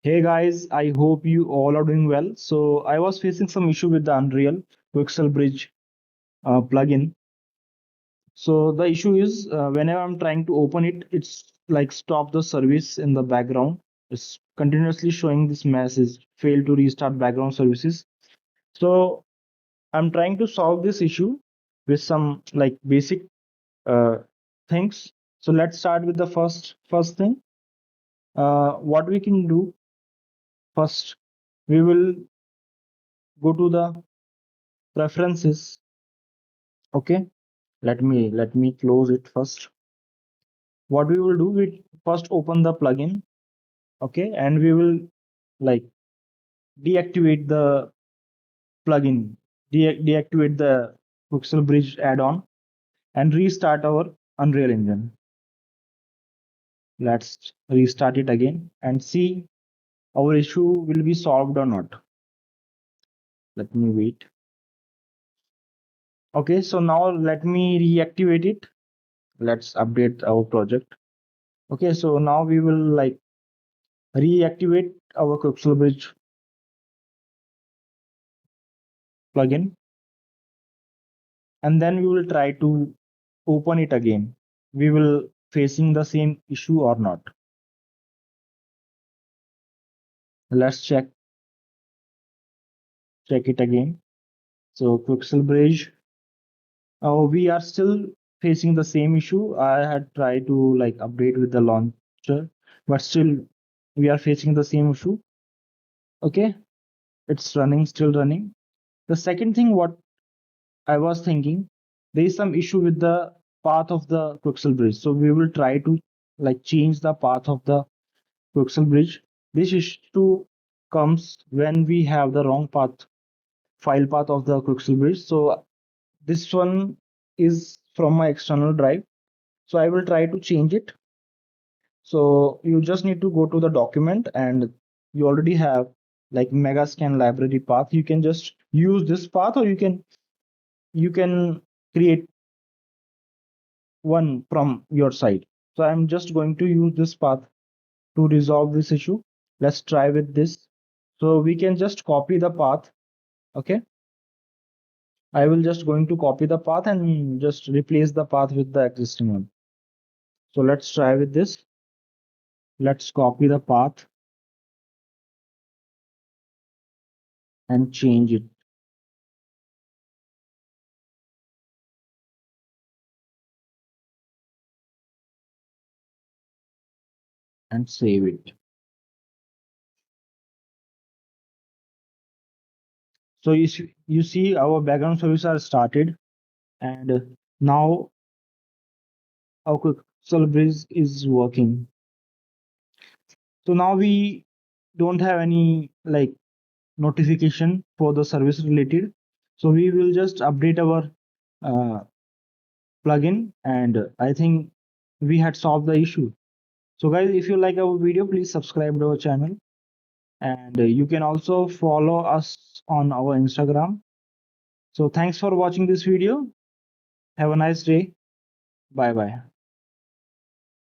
Hey guys, I hope you all are doing well. So I was facing some issue with the Unreal Quixel Bridge plugin. So the issue is whenever I'm trying to open it, it's like stop the service in the background. It's continuously showing this message, fail to restart background services. So I'm trying to solve this issue with some like basic uh, things. So let's start with the first thing. What we can do first, we will go to the preferences. Okay, let me close it first. What we will do, we first open the plugin. Okay, and we will like deactivate the plugin, deactivate the Pixel Bridge add-on, and restart our Unreal Engine. Let's restart it again and see our issue will be solved or not. Let me wait. Okay, so now let me reactivate it. Let's update our project. Okay, so now we will like reactivate our Pixel Bridge plugin, and then we will try to open it again. We will facing the same issue or not. Let's check it again. So Quixel Bridge, we are still facing the same issue. I had tried to like update with the launcher, but still we are facing the same issue. Okay, it's running, still running. The second thing what I was thinking, there is some issue with the path of the Quixel Bridge. So we will try to like change the path of the Quixel Bridge. This issue comes when we have the wrong file path of the Quixel Bridge. So this one is from my external drive. So I will try to change it. So you just need to go to the document and you already have like Megascan library path. You can just use this path, or you can create one from your side. So I'm just going to use this path to resolve this issue. Let's try with this. So we can just copy the path. Okay, I will just going to copy the path and just replace the path with the existing one. So let's try with this. Let's copy the path and change it and save it. So you see our background services are started, and now our Quixel Bridge is working. So now we don't have any like notification for the service related. So we will just update our uh, plugin, and I think we had solved the issue. So guys, if you like our video, please subscribe to our channel, and you can also follow us on our Instagram. So thanks for watching this video. Have a nice day. Bye bye.